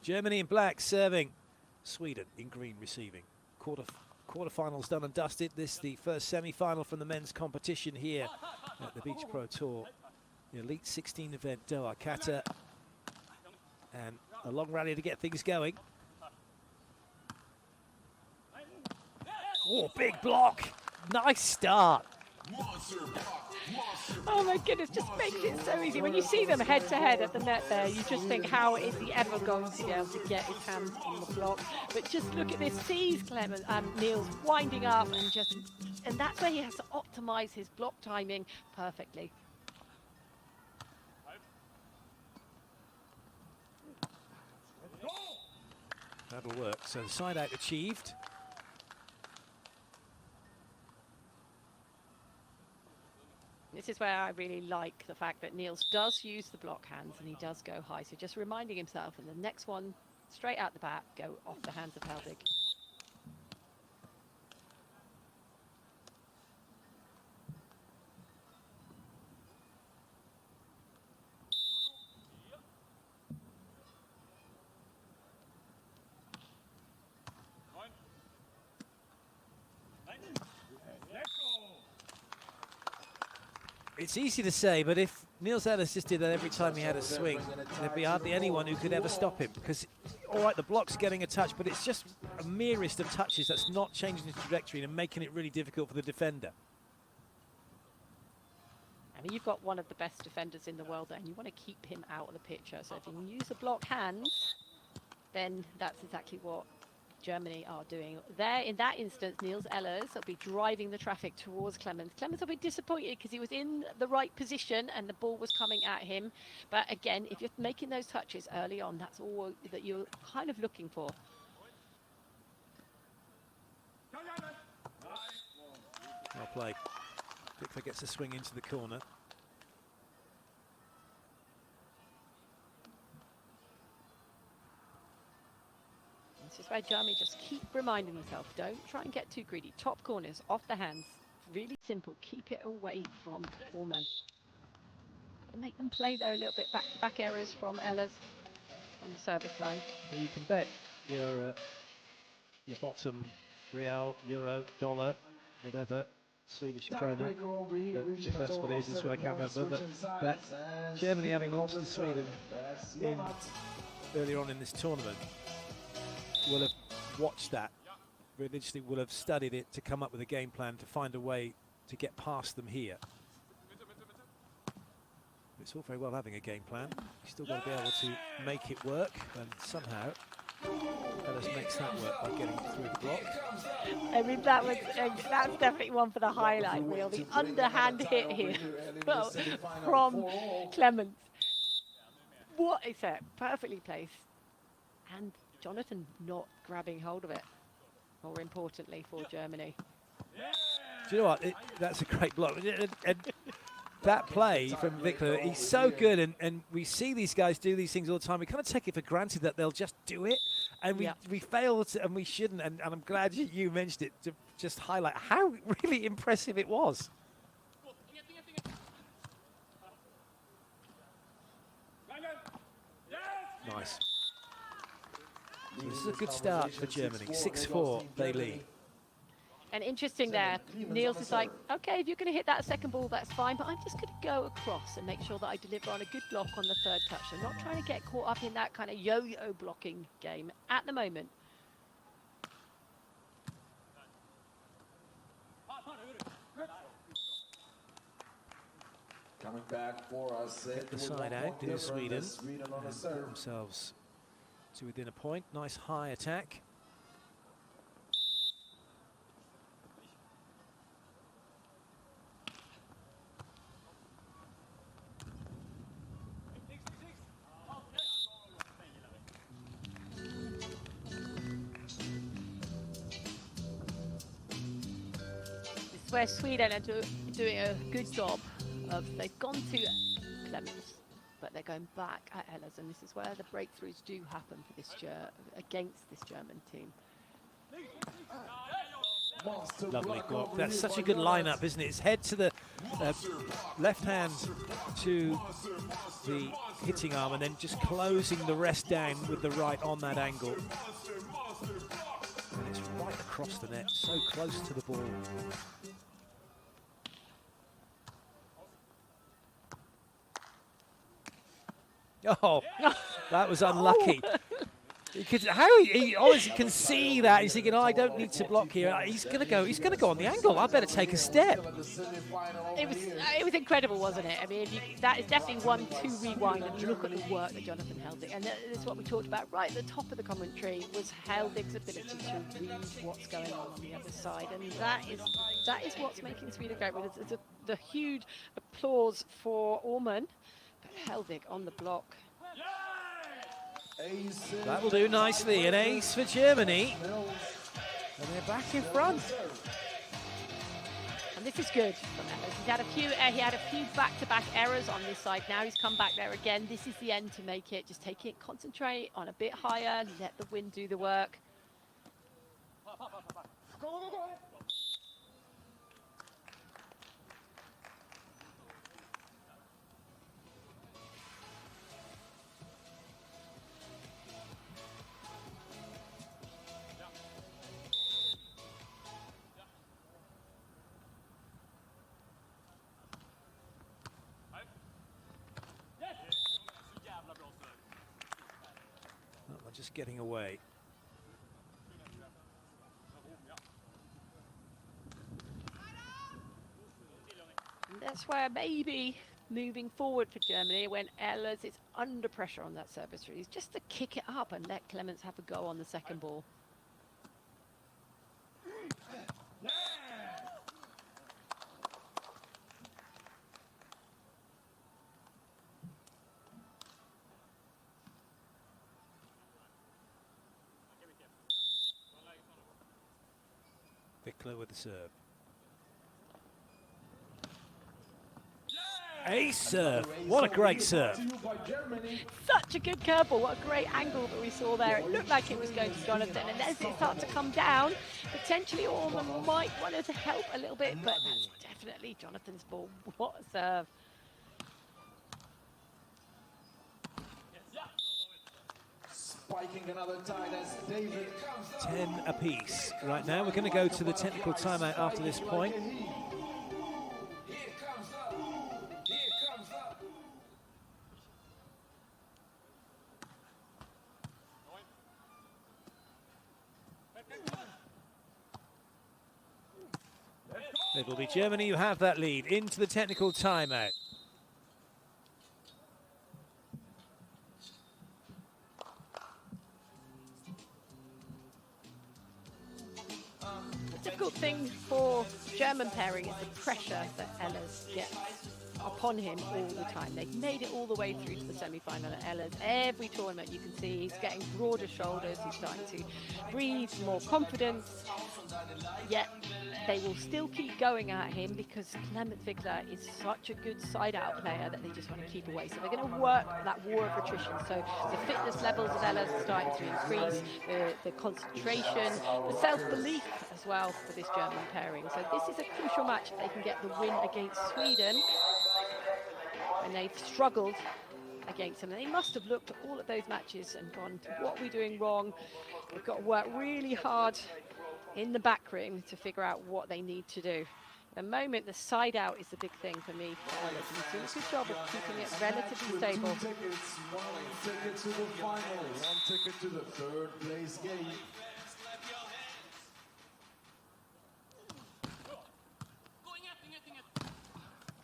Germany in black serving. Sweden in green receiving. Quarterfinals done and dusted. This is the first semi-final from the men's competition here at the Beach Pro Tour. The Elite 16 event, Doha, Qatar. And a long rally to get things going. Oh, big block. Nice start. Oh my goodness, just makes it so easy. When you see them head to head at the net there, you just think, how is he ever going to be able to get his hands on the block? But just look at this, sees Niels winding up and that's where he has to optimize his block timing perfectly. That'll work. So the side out achieved. This is where I really like the fact that Niels does use the block hands and he does go high. So just reminding himself, and the next one, straight out the bat, go off the hands of Hellvig. It's easy to say, but if Niels Ehlers just did that every time he had a swing, there'd be hardly anyone who could ever stop him. Because, all right, the block's getting a touch, but it's just a merest of touches that's not changing his trajectory and making it really difficult for the defender. I mean, you've got one of the best defenders in the world there, and you want to keep him out of the picture. So if you can use the block hands, then that's exactly what Germany are doing. There, in that instance, Niels Ehlers will be driving the traffic towards Clemens. Clemens will be disappointed because he was in the right position and the ball was coming at him. But again, if you're making those touches early on, that's all that you're kind of looking for. Well played. Wickler gets a swing into the corner. This is where Jeremy just keep reminding himself, don't try and get too greedy. Top corners, off the hands. Really simple. Keep it away from Ahman. Make them play though a little bit back errors from Ehlers on the service line. Well, you can bet your bottom real, euro, dollar, whatever, Swedish krona. If that's what it is, I can't remember. But Germany having lost to Sweden earlier on in this tournament will have watched that religiously, will have studied it to come up with a game plan to find a way to get past them here. It's all very well having a game plan. You've still got to be able to make it work, and somehow Ehlers makes that work by getting it through the block. I mean, that's definitely one for the highlight reel. The underhand hit here from Clemens. What a set, perfectly placed. And Jonathan not grabbing hold of it, more importantly for Germany. Do you know what? That's a great block. And that play from Wickler, he's so good, and we see these guys do these things all the time. We kind of take it for granted that they'll just do it, and we fail to, and we shouldn't. And I'm glad you mentioned it to just highlight how really impressive it was. Nice. So this is a good start for Germany. 6-4, they lead. And interesting there, Niels is like, okay, if you're going to hit that second ball, that's fine, but I'm just going to go across and make sure that I deliver on a good block on the third touch. I'm not trying to get caught up in that kind of yo-yo blocking game at the moment. Coming back for us. Get the side out, do Sweden, and put themselves to within a point. Nice high attack. This is where Sweden are doing a good job of, they've gone to Clemens, but they're going back at Ehlers, and this is where the breakthroughs do happen for this against this German team. Lovely block. That's such a good lineup, isn't it? It's head to the left hand to the hitting arm and then just closing the rest down with the right on that angle. And it's right across the net, so close to the ball. Oh, that was unlucky. He honestly can see that. He's thinking, oh, I don't need to block here. He's going to go on the angle. I better take a step. It was incredible, wasn't it? I mean, that is definitely one to rewind and look at the work that Jonathan Hellvig, and this is what we talked about right at the top of the commentary, was Hellvig's ability to read what's going on the other side, and that is what's making Sweden great. It's the huge applause for Ahman, but Hellvig on the block. That will do nicely. An ace for Germany. And they're back in front. And this is good from Ehlers. He had a few back-to-back errors on this side. Now he's come back there again. This is the end to make it. Just take it, concentrate on a bit higher, let the wind do the work. Just getting away. And that's where maybe moving forward for Germany, when Ehlers is under pressure on that service release, just to kick it up and let Clemens have a go on the second ball. Wickler with the serve. Ace serve. What a great serve. Such a good curveball. What a great angle that we saw there. It looked like it was going to Jonathan, and as it started to come down, potentially Ahman might want to help a little bit, but that's definitely Jonathan's ball. What a serve. Spiking another tie as David 10 apiece. Right now, we're going to go to the technical timeout after this point. It will be Germany who have that lead into the technical timeout. The difficult thing for German pairing is the pressure that Ehlers gets upon him all the time. They've made it all the way through to the semi-final at Ehlers. Every tournament you can see he's getting broader shoulders, he's starting to breathe more confidence, yet they will still keep going at him because Clemens Wickler is such a good side-out player that they just want to keep away. So they're going to work that war of attrition. So the fitness levels of Ehlers are starting to increase, the concentration, the self-belief as well for this German pairing. So this is a crucial match if they can get the win against Sweden. And they've struggled against them. And they must have looked at all of those matches and gone, what are we doing wrong? They've got to work really hard in the back ring to figure out what they need to do. At the moment, the side out is the big thing for me. He's doing a good job of keeping it relatively stable. One ticket to the finals, one ticket to the third place game.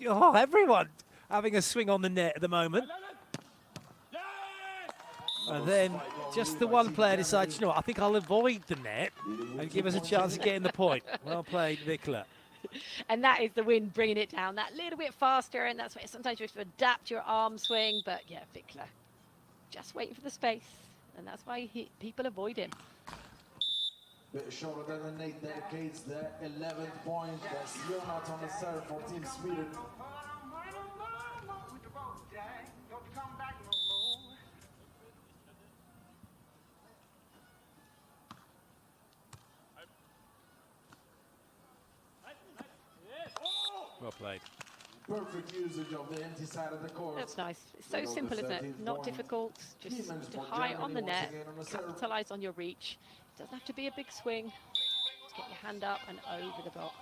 Oh, everyone having a swing on the net at the moment. And then just the one player decides, you know what, I think I'll avoid the net and give us a chance of getting the point. Well played, Wickler. And that is the wind bringing it down that little bit faster, and that's why sometimes you have to adapt your arm swing. But yeah, Wickler just waiting for the space, and that's why people avoid him. Bit shorter than the Nate dedicates the 11th point. That's Jonas on the serve for Team Sweden. Well played. perfect usage of the empty side of the court. That's nice. It's so simple, isn't it? Not difficult. Just to high on the net, capitalize on your reach. It doesn't have to be a big swing. Just get your hand up and over the block.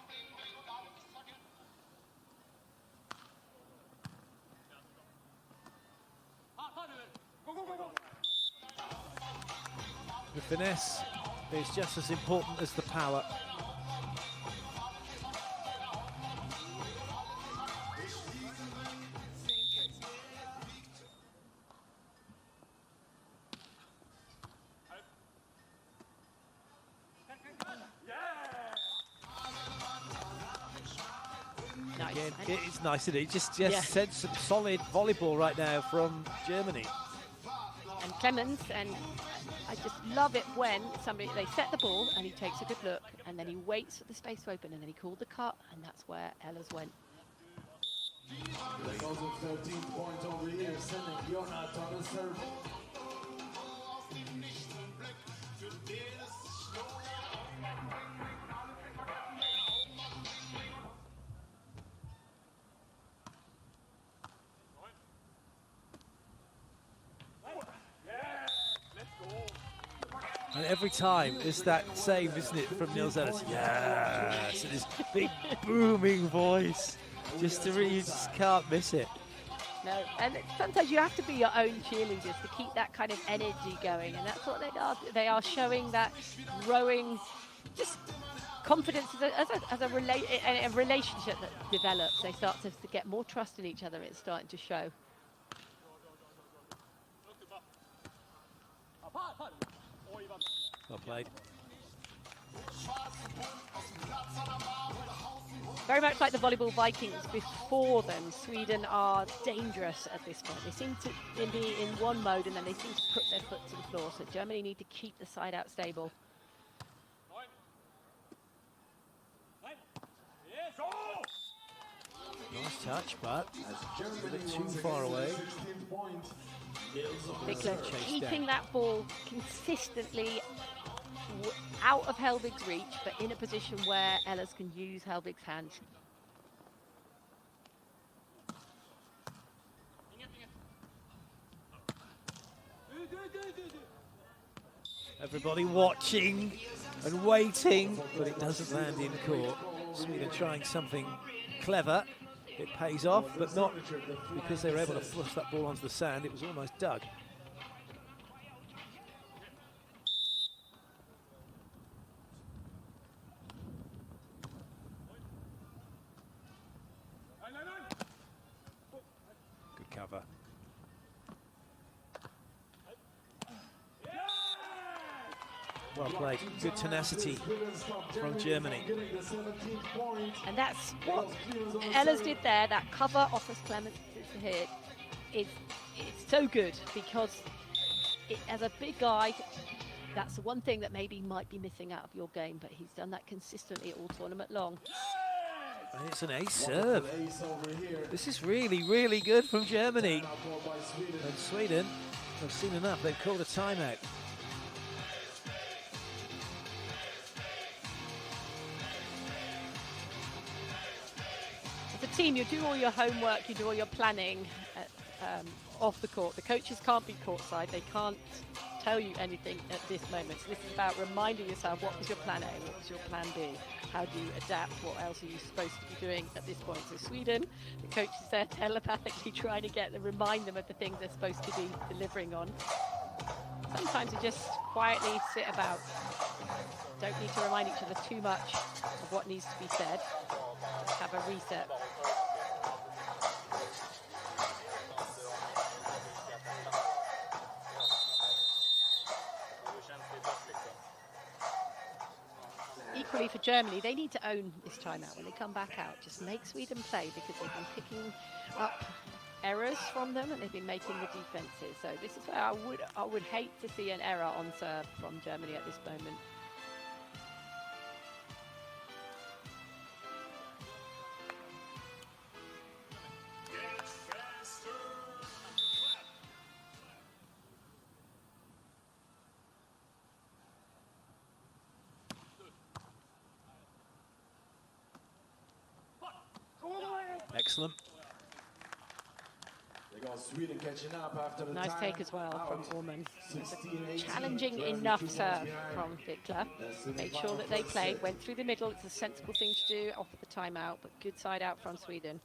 The finesse is just as important as the power. Nice. Again, it's nice, isn't it? Just Yeah. sent some solid volleyball right now from Germany. And Clemens, and I just love it when they set the ball and he takes a good look and then he waits for the space to open and then he called the cut and that's where Ehlers went. There's also 13th point over here, sending Jonat on the serve. And every time it's that same, isn't it, from Niels Ehlers? Yes, and his big booming voice. Just to really, you just can't miss it. No, and sometimes you have to be your own cheerleaders to keep that kind of energy going, and that's what they are. They are showing that growing, just confidence as a relationship that develops. They start to get more trust in each other. It's starting to show. Well played. Very much like the volleyball Vikings before them, Sweden are dangerous at this point. They seem to be in one mode and then they seem to put their foot to the floor. So Germany need to keep the side out stable. Nice touch, but a bit too far away. Wickler keeping that ball consistently out of Hellvig's reach, but in a position where Ehlers can use Hellvig's hands. Everybody watching and waiting, but it doesn't land in court. Sweden trying something clever. It pays off, but not because they were able to flush that ball onto the sand. It was almost dug. Good cover. Well played. Good tenacity from Germany. And that's what Ehlers did there. That cover offers Clemens hit. It's so good because as a big guy, that's the one thing that maybe might be missing out of your game, but he's done that consistently all tournament long. And it's an ace serve. This is really, really good from Germany. And Sweden have seen enough. They've called a timeout. As a team, you do all your homework, you do all your planning off the court. The coaches can't be courtside. They can't tell you anything at this moment. So this is about reminding yourself, what was your plan A, what was your plan B? How do you adapt? What else are you supposed to be doing at this point? So Sweden, the coach is there telepathically trying to remind them of the things they're supposed to be delivering on. Sometimes you just quietly sit about. Don't need to remind each other too much of what needs to be said. Just have a reset. Equally for Germany, they need to own this timeout when they come back out. Just make Sweden play because they've been picking up errors from them and they've been making the defenses. So this is where I would hate to see an error on serve from Germany at this moment. Excellent. There goes Sweden catching up after the Nice time take as well out. from Ahman. 16-18. Challenging Germany enough 2 points serve behind. from Wickler. That's Made semifinal sure that they first played, set. went through the middle. It's a sensible thing to do, offer the timeout, but good side out from Sweden.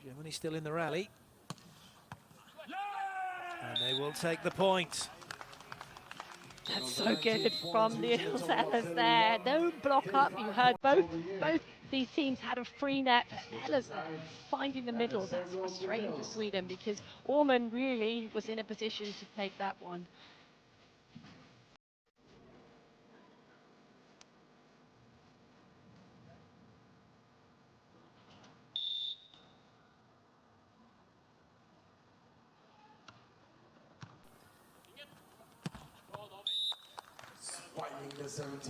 Germany still in the rally. And they will take the point. That's so good from the Ehlers there. No block up. You heard both these teams had a free net. Ehlers finding the middle. That's frustrating for Sweden because Ahman really was in a position to take that one.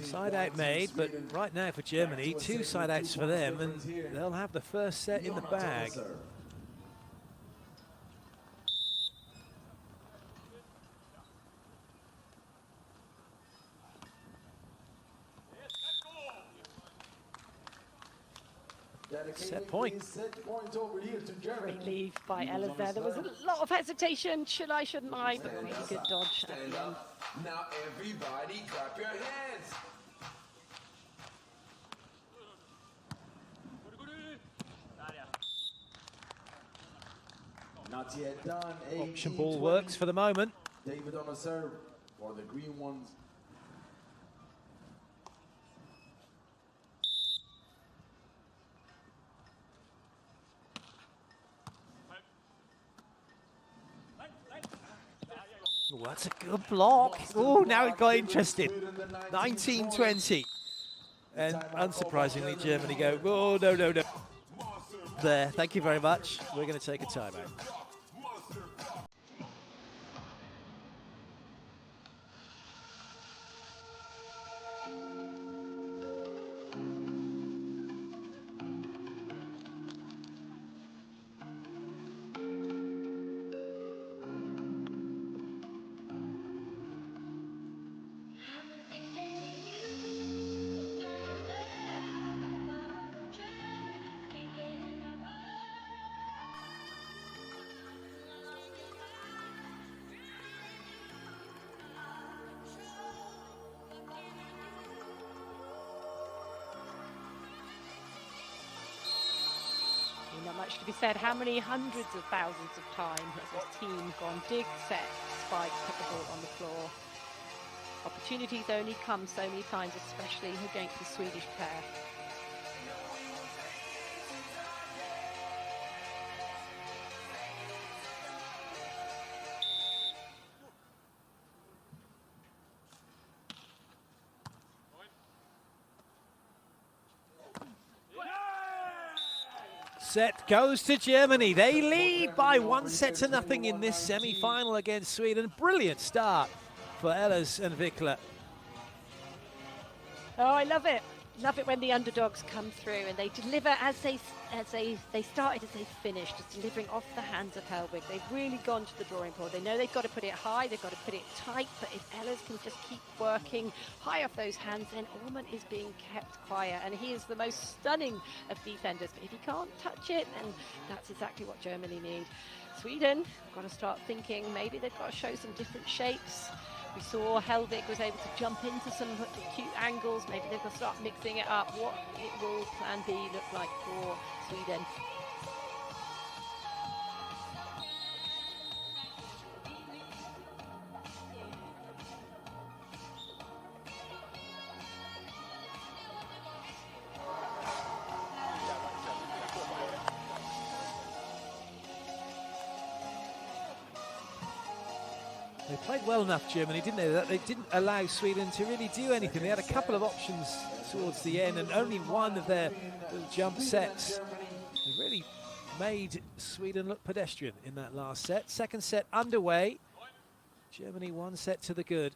Side out made, but right now for Germany, 2 side outs for them, and they'll have the first set in the bag. Set point. Great lead by Ehlers there. There was a lot of hesitation. Should I, shouldn't I? But really good dodge at the end. Now everybody clap your hands. Not yet done. Option ball works for the moment. David on a serve for the green ones. Oh, that's a good block. Oh, now it got interesting. 19-20. And unsurprisingly, Germany go, oh, no, no, no. There, thank you very much. We're going to take a timeout. Not much to be said. How many hundreds of thousands of times has this team gone dig, set, spike, put the ball on the floor? Opportunities only come so many times, especially against the Swedish pair. Set goes to Germany. They lead by 1-0 in this semi-final against Sweden. Brilliant start for Ehlers and Wickler. Oh, I love it. Love it when the underdogs come through and they deliver as they started, as they finished, just delivering off the hands of Hellvig. They've really gone to the drawing board. They know they've got to put it high, they've got to put it tight, but if Ehlers can just keep working high off those hands, then Ahman is being kept quiet, and he is the most stunning of defenders. But if he can't touch it, then that's exactly what Germany need. Sweden, got to start thinking maybe they've got to show some different shapes. We saw Hellvig was able to jump into some cute angles. Maybe they've got to start mixing it up. What will Plan B look like for Sweden? They played well enough, Germany, didn't they? That they didn't allow Sweden to really do anything. They had a couple of options towards the end, and only one of their jump sets. They really made Sweden look pedestrian in that last set. Second set underway. Germany 1 set to the good.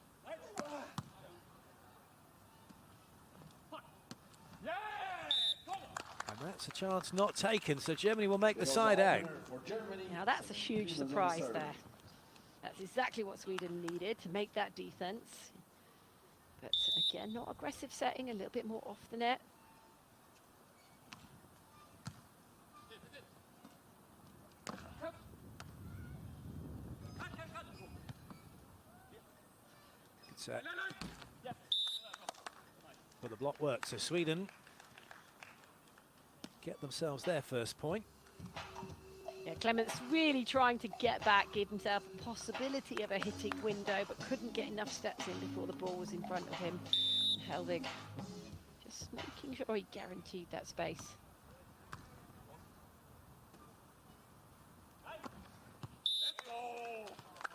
And that's a chance not taken, so Germany will make the side out. Now that's a huge surprise there. That's exactly what Sweden needed to make that defense. But again, not aggressive setting, a little bit more off the net. Good set. But the block works, so Sweden get themselves their first point. Yeah, Clements really trying to get back, give himself a possibility of a hitting window, but couldn't get enough steps in before the ball was in front of him. Hellvig just making sure he guaranteed that space.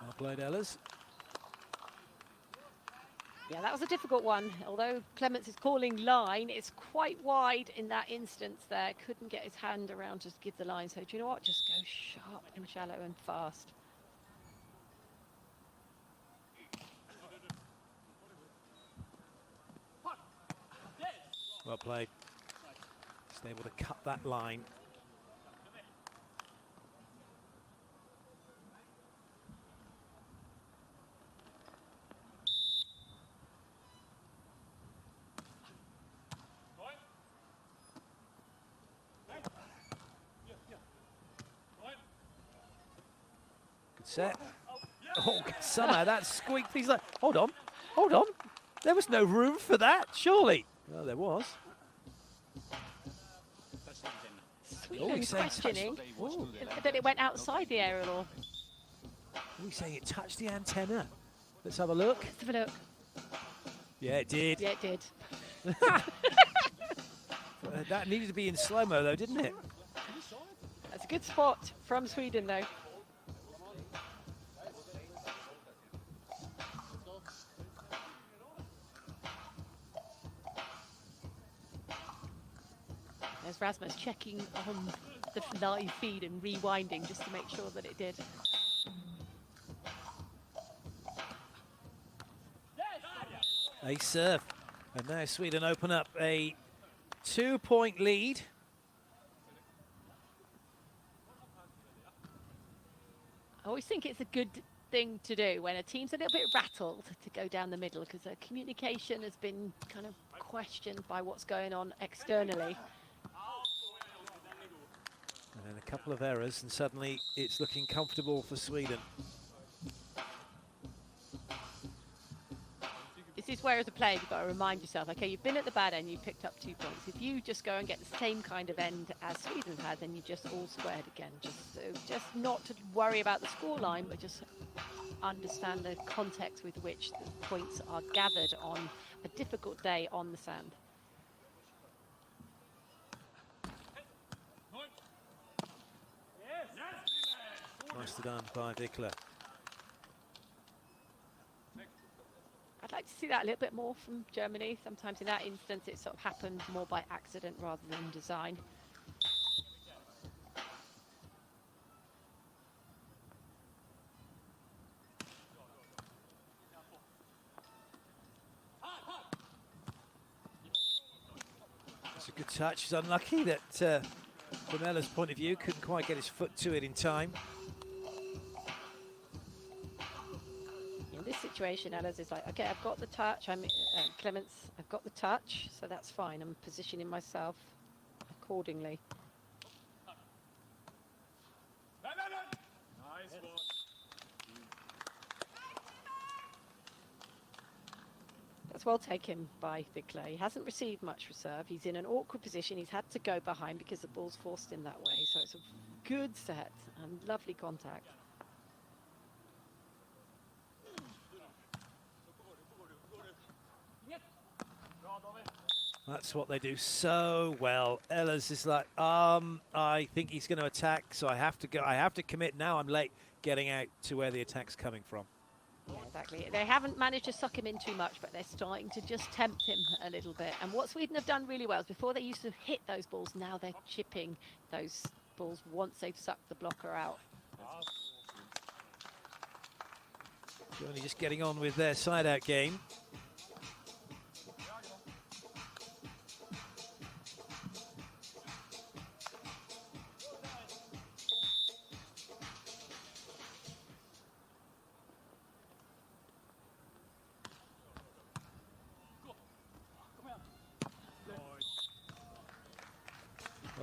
Well played, Ehlers. Yeah, that was a difficult one. Although Clements is calling line, it's quite wide in that instance there. Couldn't get his hand around to give the line. So do you know what? Just go sharp and shallow and fast. Well played. Just able to cut that line. Good set. Oh, somehow that squeaked. He's like, hold on. There was no room for that, surely. Well, there was. Sweden he's saying questioning oh. that it went outside the aerial. Or He's saying it touched the antenna. Let's have a look. let's have a look. Yeah, it did. Yeah, it did. That needed to be in slow-mo, though, didn't it? That's a good spot from Sweden, though. There's Rasmus checking on the live feed and rewinding just to make sure that it did. A serve. And now Sweden open up a 2-point lead. I always think it's a good thing to do when a team's a little bit rattled to go down the middle, because their communication has been kind of questioned by what's going on externally. And then a couple of errors, and suddenly it's looking comfortable for Sweden. This is where, as a player, you've got to remind yourself, okay, you've been at the bad end, you picked up 2 points. If you just go and get the same kind of end as Sweden had, then you just all squared again. Just not to worry about the scoreline, but just understand the context with which the points are gathered on a difficult day on the sand. Nicely done by Wickler. I'd like to see that a little bit more from Germany. Sometimes in that instance it sort of happened more by accident rather than design. It's a good touch. He's unlucky that, from Ehlers' point of view, couldn't quite get his foot to it in time. In this situation, Ehlers is like, okay, I've got the touch. Clements, I've got the touch, so that's fine. I'm positioning myself accordingly. That's well taken by Wickler. He hasn't received much reserve. He's in an awkward position. He's had to go behind because the ball's forced in that way. So it's a good set and lovely contact. That's what they do so well. Ehlers is like, I think he's going to attack, so I have to go. I have to commit now. I'm late getting out to where the attack's coming from. Yeah, exactly. They haven't managed to suck him in too much, but they're starting to just tempt him a little bit. And what Sweden have done really well is before they used to hit those balls, now they're chipping those balls once they've sucked the blocker out. Germany just getting on with their side-out game.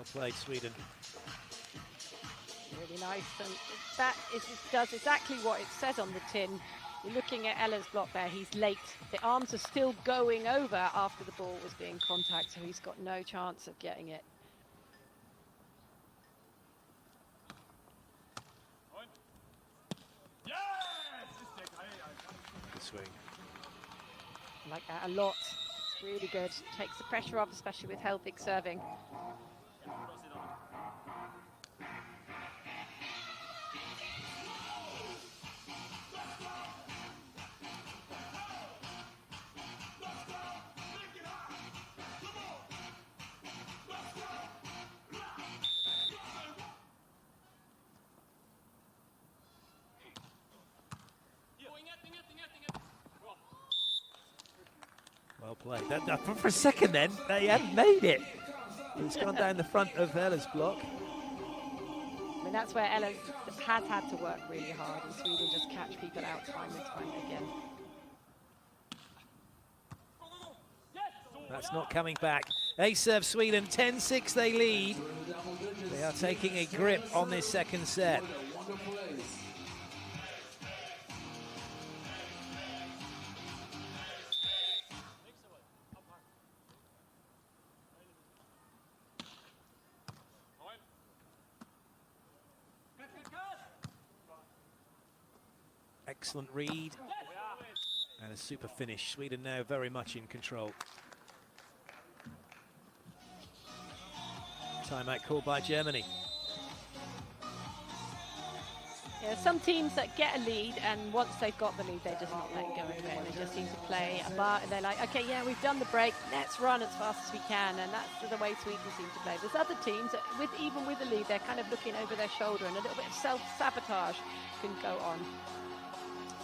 Well played, Sweden. Really nice, and does exactly what it says on the tin. You're looking at Ehlers' block there, he's late. The arms are still going over after the ball was being contact, so he's got no chance of getting it. Good swing. I like that a lot. It's really good. Takes the pressure off, especially with Hellvig serving. Well played. For a second then, they hadn't made it. He's gone down the front of Ehlers' block. I mean, that's where Ehlers has had to work really hard, and Sweden just catch people out time and time again. That's not coming back. Ace serve Sweden, 10-6 they lead. They are taking a grip on this second set. Excellent read and a super finish. Sweden now very much in control. Timeout called by Germany. Yeah, some teams that get a lead, and once they've got the lead, they're just not letting go of it. They just seem to play a bar, and they're like, okay, yeah, we've done the break, let's run as fast as we can, and that's the way Sweden seem to play. There's other teams that, even with the lead, they're kind of looking over their shoulder, and a little bit of self-sabotage can go on.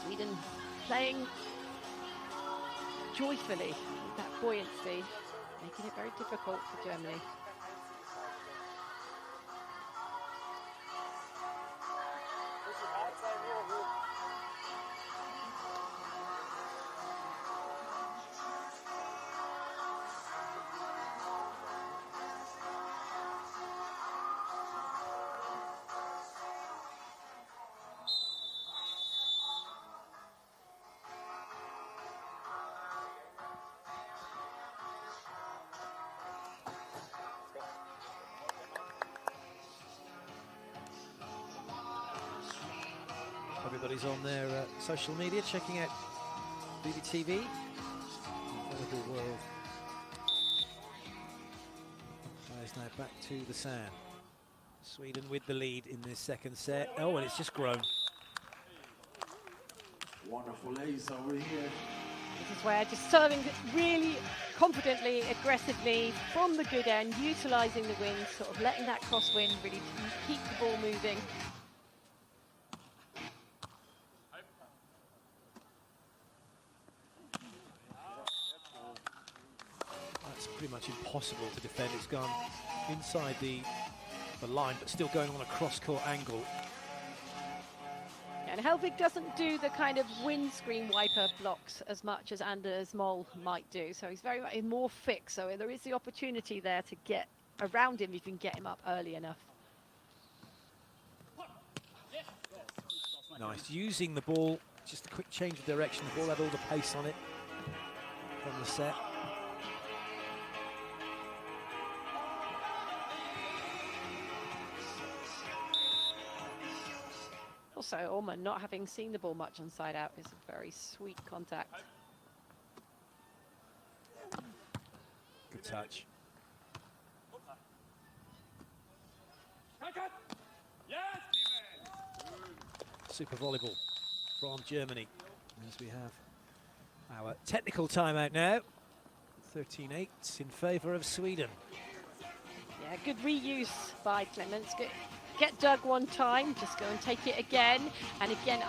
Sweden playing joyfully with that buoyancy, making it very difficult for Germany. Everybody's on their social media, checking out BBTV. Volleyball World. Players now back to the sand. Sweden with the lead in this second set. Oh, and it's just grown. Wonderful ace over here. This is where just serving really confidently, aggressively from the good end, utilising the wind, sort of letting that crosswind really keep the ball moving. Pretty much impossible to defend. It's gone inside the line, but still going on a cross-court angle. And Hellvig doesn't do the kind of windscreen wiper blocks as much as Anders Moll might do, so he's very much more fixed. So there is the opportunity there to get around him if you can get him up early enough. Nice, using the ball, just a quick change of direction. The ball had all the pace on it from the set. Also, Ahman not having seen the ball much on side out is a very sweet contact. Good touch. Super volleyball from Germany as we have our technical timeout now. 13-8 in favour of Sweden. Yeah, good reuse by Clements. Good. Get dug one time, just go and take it again. And again,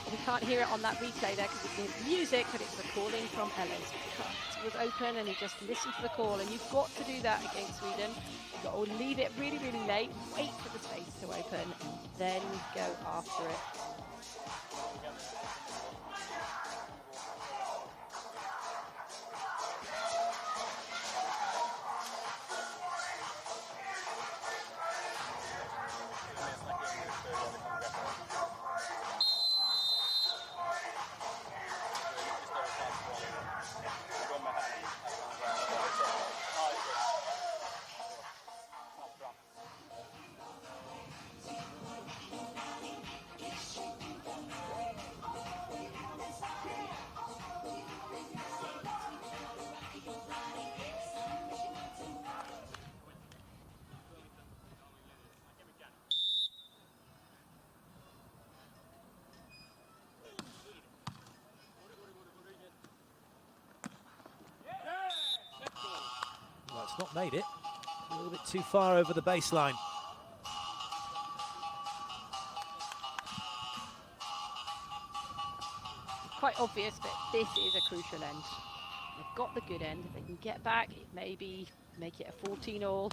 we can't hear it on that replay there because it's the music, but it's the calling from Ehlers. Cut was open and he just listened to the call. And you've got to do that against Sweden. You've got to leave it really, really late, wait for the space to open, then go after it. not made it. A little bit too far over the baseline. Quite obvious, but this is a crucial end. They've got the good end. If they can get back, maybe make it a 14-all.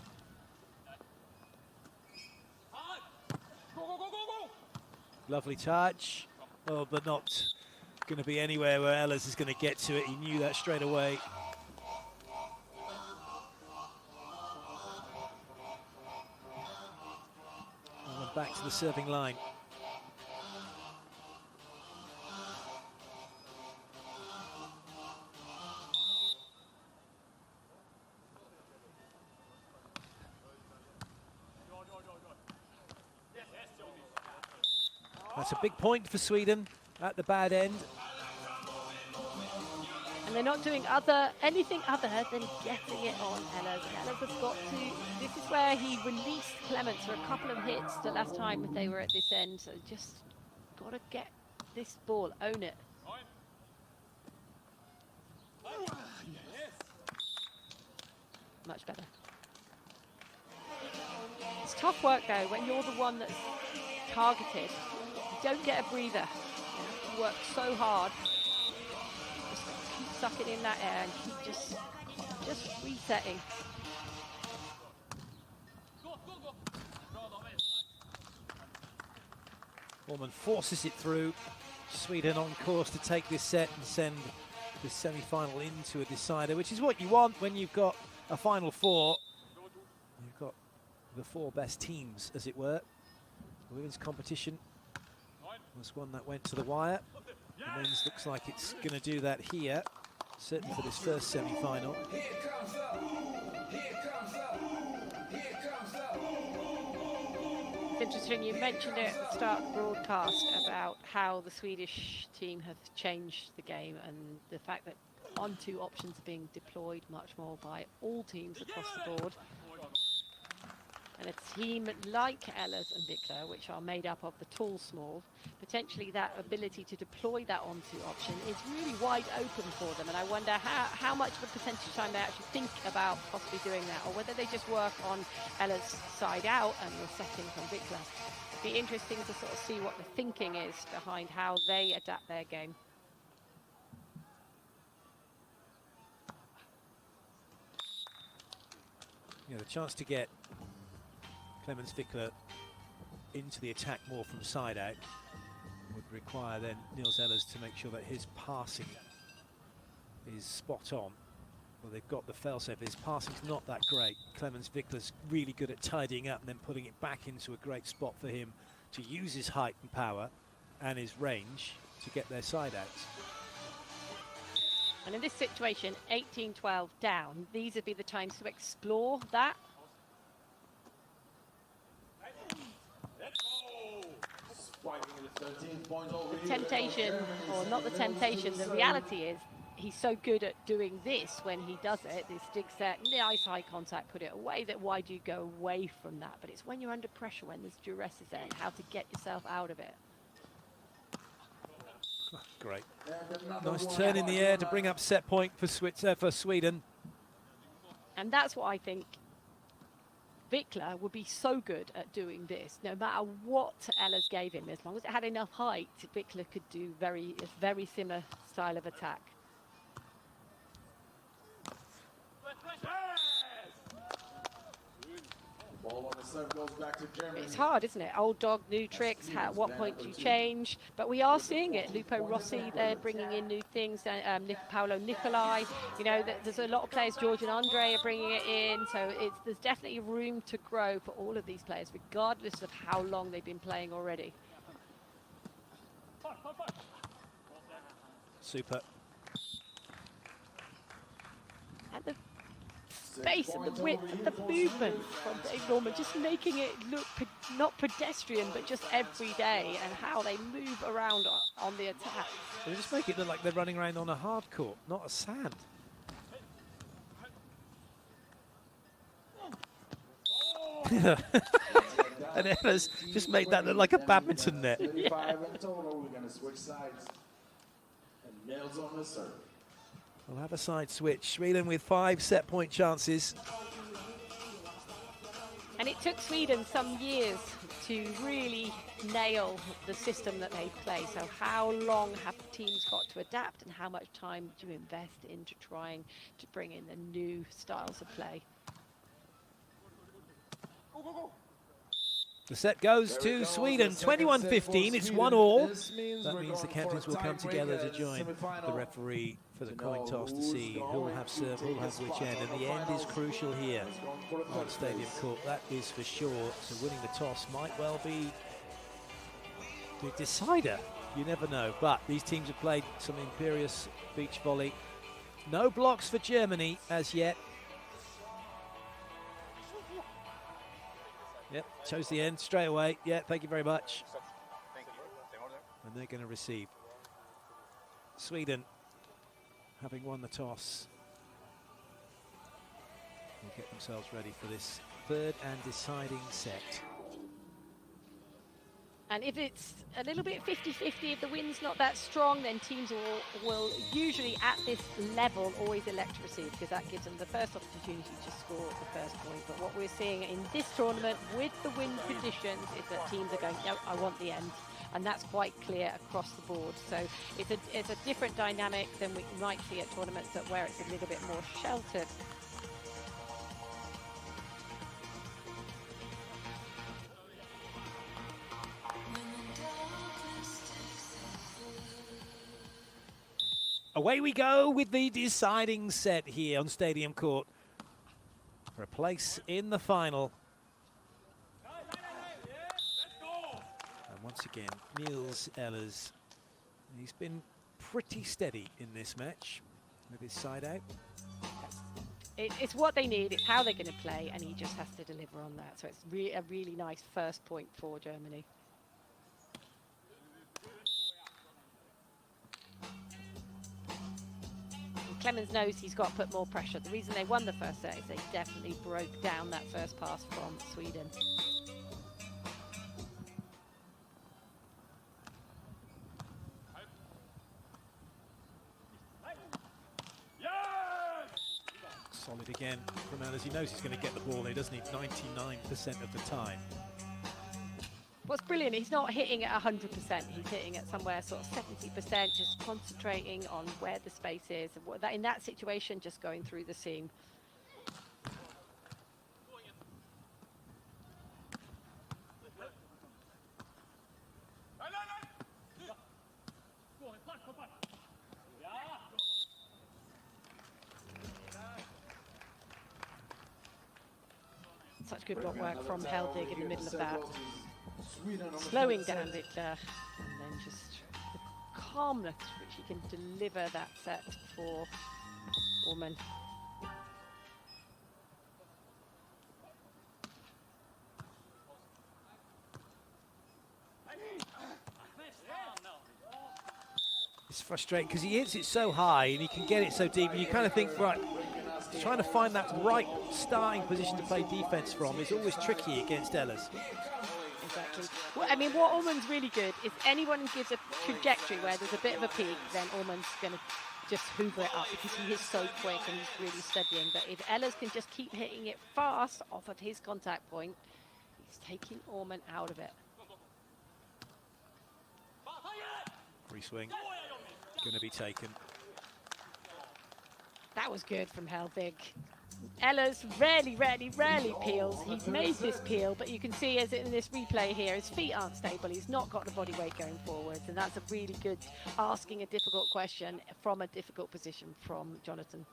Lovely touch. Oh, but not going to be anywhere where Ehlers is going to get to it. He knew that straight away. And back to the serving line. That's a big point for Sweden at the bad end. And they're not doing anything other than getting it on Ehlers. Ehlers has got to, this is where he released Clements for a couple of hits the last time they were at this end. So just got to get this ball, own it. Much better. It's tough work though, when you're the one that's targeted. Don't get a breather. You have to work so hard. Just keep sucking in that air and keep just resetting. Allman forces it through. Sweden on course to take this set and send this semi-final into a decider, which is what you want when you've got a Final Four. You've got the four best teams, as it were. The women's competition was one that went to the wire. The men's looks like it's going to do that here, certainly for this first semi-final. It's interesting, you mentioned it at the start of the broadcast about how the Swedish team have changed the game and the fact that 1-2 options are being deployed much more by all teams across the board. And a team like Ehlers and Wickler, which are made up of the tall small, potentially that ability to deploy that onto option is really wide open for them. And I wonder how much of a percentage time they actually think about possibly doing that, or whether they just work on Ehlers' side out and the setting from Wickler. It'd be interesting to sort of see what the thinking is behind how they adapt their game. Yeah, the chance to get Clemens Wickler into the attack more from side out would require then Niels Ehlers to make sure that his passing is spot on. Well, they've got the failsafe. His passing's not that great. Clemens Wickler's really good at tidying up and then putting it back into a great spot for him to use his height and power and his range to get their side outs. And in this situation, 18-12 down, these would be the times to explore that. The temptation, or not the temptation, the reality is he's so good at doing this when he does it, this dig set, nice eye contact, put it away, that why do you go away from that? But it's when you're under pressure, when there's duress is there, and how to get yourself out of it. Great. Nice turn in the air to bring up set point for Sweden. And that's what I think Wickler would be so good at doing this. No matter what Ehlers gave him, as long as it had enough height, Wickler could do a very similar style of attack. It's hard, isn't it? Old dog, new tricks. At what point do you change? But we are seeing it. Lupo Rossi, they're bringing in new things. Paolo Nicolai, you know, there's a lot of players. George and Andre are bringing it in. So there's definitely room to grow for all of these players, regardless of how long they've been playing already. Super. And the space and the width and the movement from Dave Norman, just making it look not pedestrian but just everyday, and how they move around on the attack. They just make it look like they're running around on a hard court, not a sand. And Ehlers just made that look like a badminton net. Yeah. In total, we're going to switch sides. And Nails on the serve. We'll have a side switch. Sweden with 5 set point chances. And it took Sweden some years to really nail the system that they play. So how long have teams got to adapt, and how much time do you invest into trying to bring in the new styles of play? The set goes to Sweden, 21-15. It's 1-all. That means the captains will come together to join the referee for the coin toss to see who will have serve, who will have which end. And the end is crucial here on Stadium Court. That is for sure. So winning the toss might well be the decider. You never know. But these teams have played some imperious beach volley. No blocks for Germany as yet. Yep, chose the end straight away. Yeah, thank you very much. And they're going to receive. Sweden, having won the toss, will get themselves ready for this third and deciding set. And if it's a little bit 50-50, if the wind's not that strong, then teams will usually at this level always elect to receive, because that gives them the first opportunity to score the first point. But what we're seeing in this tournament with the wind conditions is that teams are going, no, I want the end. And that's quite clear across the board. So it's a different dynamic than we might see at tournaments where it's a little bit more sheltered. Away we go with the deciding set here on Stadium Court for a place in the final. And once again, Niels Ehlers, he's been pretty steady in this match with his side out. It's what they need, it's how they're going to play, and he just has to deliver on that. So it's a really nice first point for Germany. Clemens knows he's got to put more pressure. The reason they won the first set is they definitely broke down that first pass from Sweden. Solid again from Ehlers. He knows he's going to get the ball. He doesn't need 99% of the time. What's brilliant, he's not hitting at 100%. He's hitting at somewhere sort of 70%, just concentrating on where the space is. In that situation, just going through the seam. Such good block work from Hellvig in the middle of that. Slowing down Wickler, and then just the calmness which he can deliver that set for Ahman. It's frustrating because he hits it so high and he can get it so deep, and you kind of think, right, trying to find that right starting position to play defense from is always tricky against Ehlers. Exactly. Well, I mean, what Ahman's really good is anyone who gives a trajectory where there's a bit of a peak, then Ahman's going to just hoover it up because he is so quick and he's really steadying. But if Ehlers can just keep hitting it fast off of his contact point, he's taking Ahman out of it. Free swing, going to be taken. That was good from Hellvig. Ehlers rarely peels. He's made this peel, but you can see as in this replay here, his feet aren't stable. He's not got the body weight going forwards, and that's a really good asking a difficult question from a difficult position from Jonathan.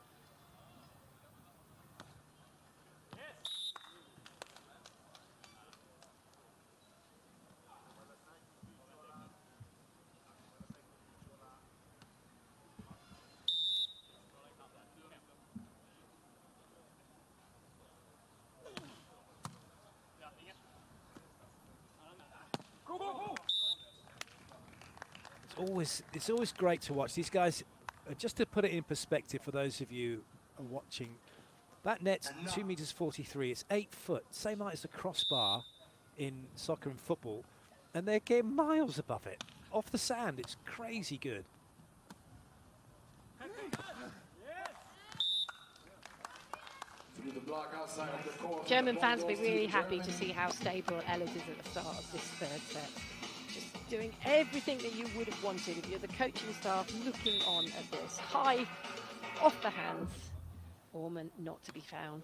It's always great to watch these guys. Just to put it in perspective for those of you watching, that net's 2 meters 43. It's 8 foot, same height as the crossbar in soccer and football, and they're getting miles above it off the sand. It's crazy good. with the block outside of the court. German fans will be really happy to see how stable Ehlers is at the start of this third set. Just doing everything that you would have wanted if you're the coaching staff looking on at this. High, off the hands. Ahman not to be found.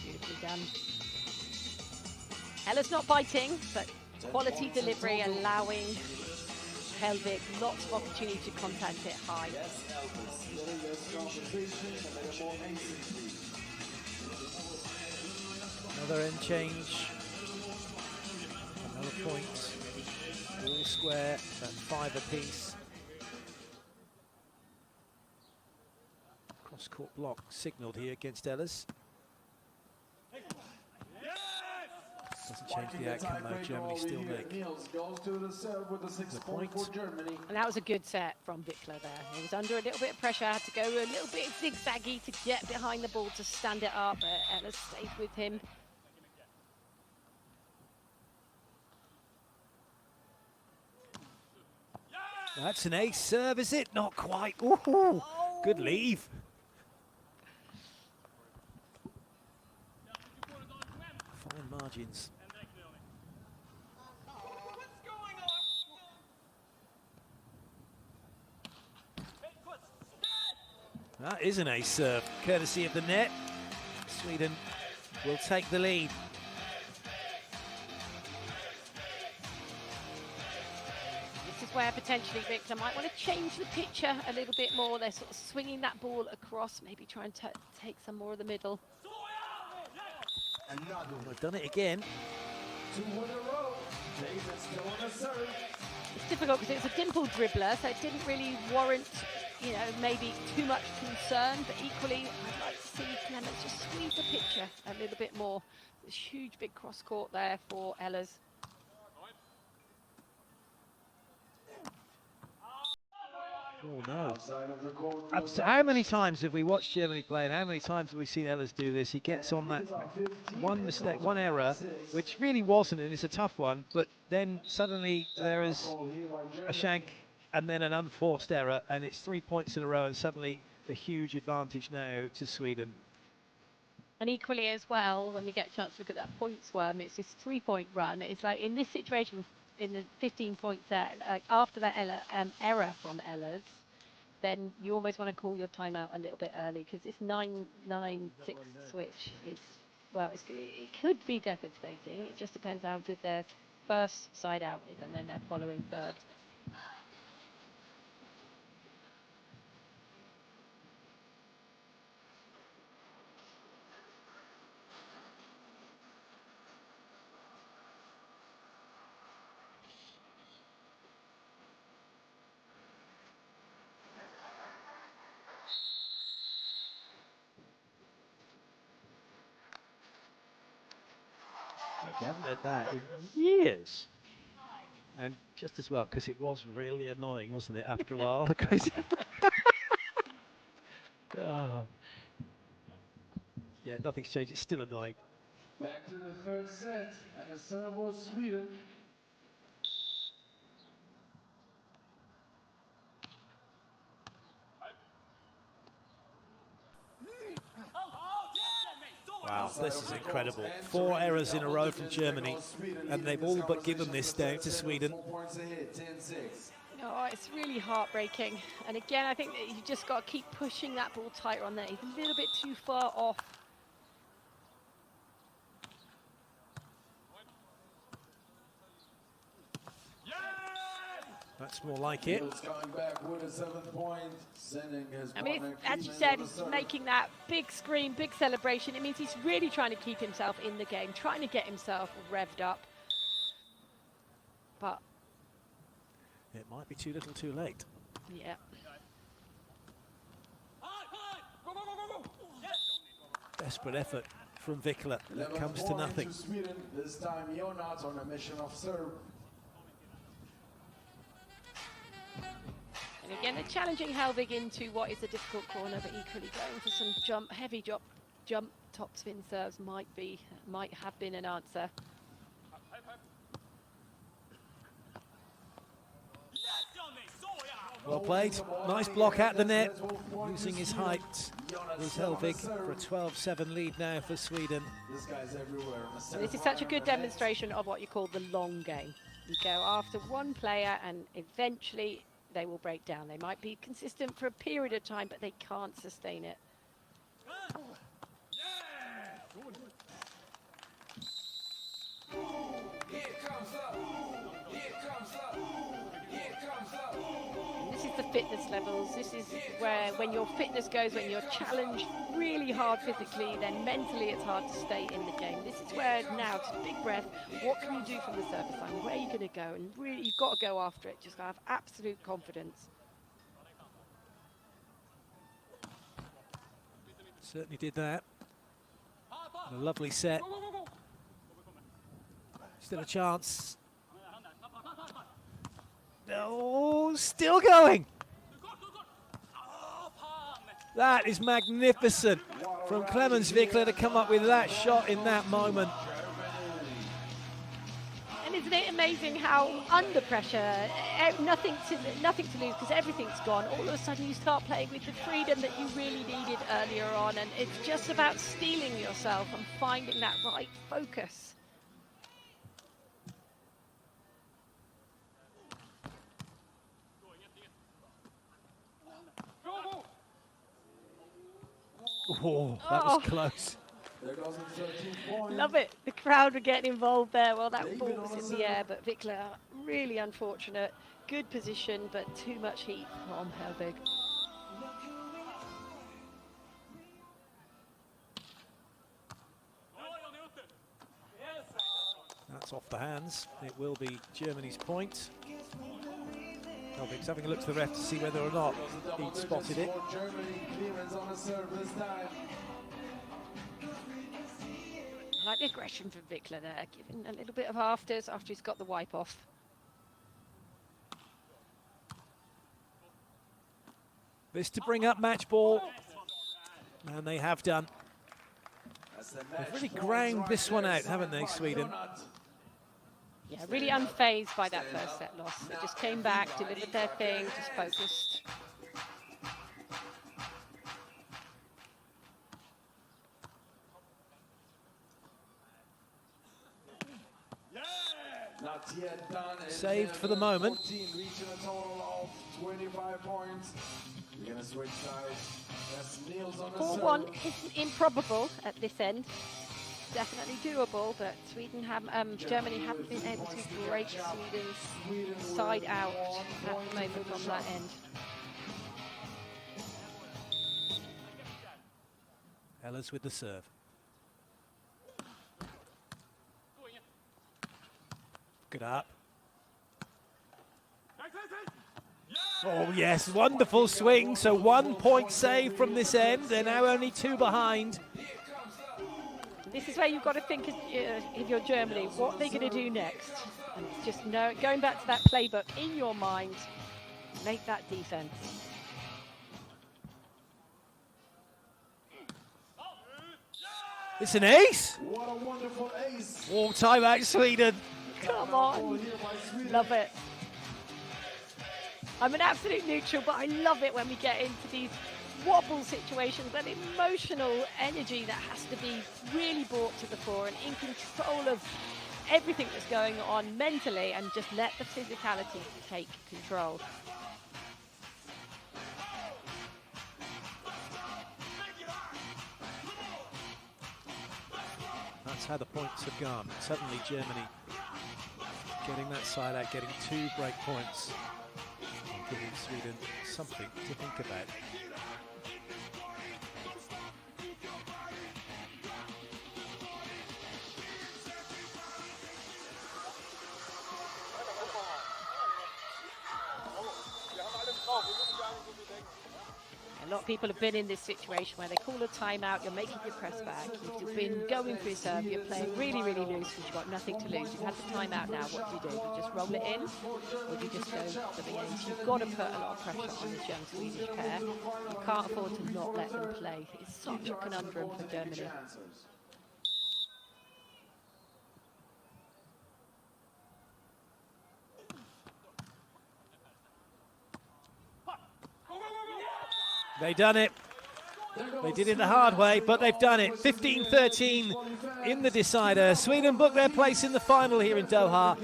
Beautifully done. Ehlers not biting, but quality delivery, allowing Hellvig lots of opportunity to contact it high. Another end change. Another point. All square at 5 apiece. Cross-court block signalled here against Ehlers. Doesn't change the outcome though, Germany still make the point. And that was a good set from Wickler there. He was under a little bit of pressure, had to go a little bit zigzaggy to get behind the ball to stand it up, but Ehlers stayed with him. That's an ace serve, is it? Not quite. Ooh, good leave. Fine margins. That is an ace serve, courtesy of the net. Sweden will take the lead. This is where potentially Wickler might want to change the picture a little bit more. They're sort of swinging that ball across, maybe try and take some more of the middle. They've done it again. 2 in a row. David still on the serve. It's difficult because it's a dimple dribbler, so it didn't really warrant, you know, maybe too much concern, but equally I'd like to see Clemens just squeeze the picture a little bit more. This huge big cross court there for Ehlers. Oh no. How many times have we watched Germany play and how many times have we seen Ehlers do this? He gets on that one mistake, one error, which really wasn't, and it's a tough one, but then suddenly there is a shank and then an unforced error, and it's 3 points in a row, and suddenly a huge advantage now to Sweden. And equally as well, when we get a chance to look at that point swarm, it's this 3-point run. It's like in this situation, in the 15-point set, after that error from Ehlers, then you almost want to call your timeout a little bit early, because this 9-9-6 switch is, well, it could be devastating. It just depends how good their first side out is and then their following third. We haven't had that in years. And just as well, because it was really annoying, wasn't it, after a while? Oh. Yeah, nothing's changed. It's still annoying. Back to the third set, and the serve was Sweden. Wow, this is incredible. 4 errors in a row from Germany, and they've all but given this down to Sweden. Oh, it's really heartbreaking. And again, I think that you just got to keep pushing that ball tighter on there. He's a little bit too far off. That's more like it. I mean, as you said, he's making that big scream, big celebration. It means he's really trying to keep himself in the game, trying to get himself revved up. But it might be too little too late. Yeah. Desperate effort from Wickler. That comes to nothing. This time you're not on a mission of serve. And again, they're challenging Hellvig into what is a difficult corner, but equally going for some heavy jump topspin serves might have been an answer. Well played. Nice block at the net. Using his height was Hellvig for a 12-7 lead now for Sweden. This guy's everywhere. So this is such a good demonstration of what you call the long game. You go after one player and eventually they will break down. They might be consistent for a period of time, but they can't sustain it. This is the fitness levels. This is where when your fitness goes, when you're challenged really hard physically, then mentally it's hard to stay in the game. This is where now, just a big breath, what can you do from the service line? Where are you going to go? And really, you've got to go after it. Just have absolute confidence. Certainly did that. A lovely set. Still a chance. Oh, still going. That is magnificent from Clemens Wickler to come up with that shot in that moment. And isn't it amazing how under pressure, nothing to lose because everything's gone, all of a sudden you start playing with the freedom that you really needed earlier on, and it's just about steeling yourself and finding that right focus. Oh, that was close. Love it. The crowd were getting involved there. Well, that ball was in the air, but Wickler, really unfortunate. Good position, but too much heat from Hellvig. That's off the hands. It will be Germany's point. Hellvig's having a look to the ref to see whether or not he'd spotted it. I like the aggression from Wickler there, giving a little bit of afters after he's got the wipe off. This to bring up match ball, and they have done. They've really ground this one out, haven't they, Sweden? Yeah, really unfazed by that first set loss. They just came back, delivered their thing, just focused. Not yet done. Saved for the moment. 14, reaching a total of 25 points. We're going to switch sides. That's Niels on the 4-1 isn't improbable at this end. Definitely doable, but Germany haven't been able to break Sweden's side out at the moment on that end. Ehlers with the serve. Good up. Oh yes, wonderful swing. So 1 point save from this end. They're now only 2 behind. This is where you've got to think if you're Germany, what they're going to do next. And it's just going back to that playbook in your mind, make that defense. It's an ace. What a wonderful ace. Oh, timeout Sweden. Come on, love it. I'm an absolute neutral, but I love it when we get into these wobble situations, that emotional energy that has to be really brought to the fore and in control of everything that's going on mentally, and just let the physicality take control. That's how the points have gone. Suddenly Germany getting that side out, getting 2 break points, and giving Sweden something to think about. A lot of people have been in this situation where they call a timeout, you're making your press back, you've been going for your serve, you're playing really, really loose because you've got nothing to lose. You've had the timeout now, what do? You just roll it in, or do you just go for the ace? You've got to put a lot of pressure on this young Swedish pair. You can't afford to not let them play. It's such a conundrum for Germany. They done it. They did it the hard way, but they've done it. 15-13 in the decider. Sweden book their place in the final here in Doha.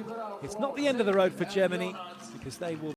It's not the end of the road for Germany because they will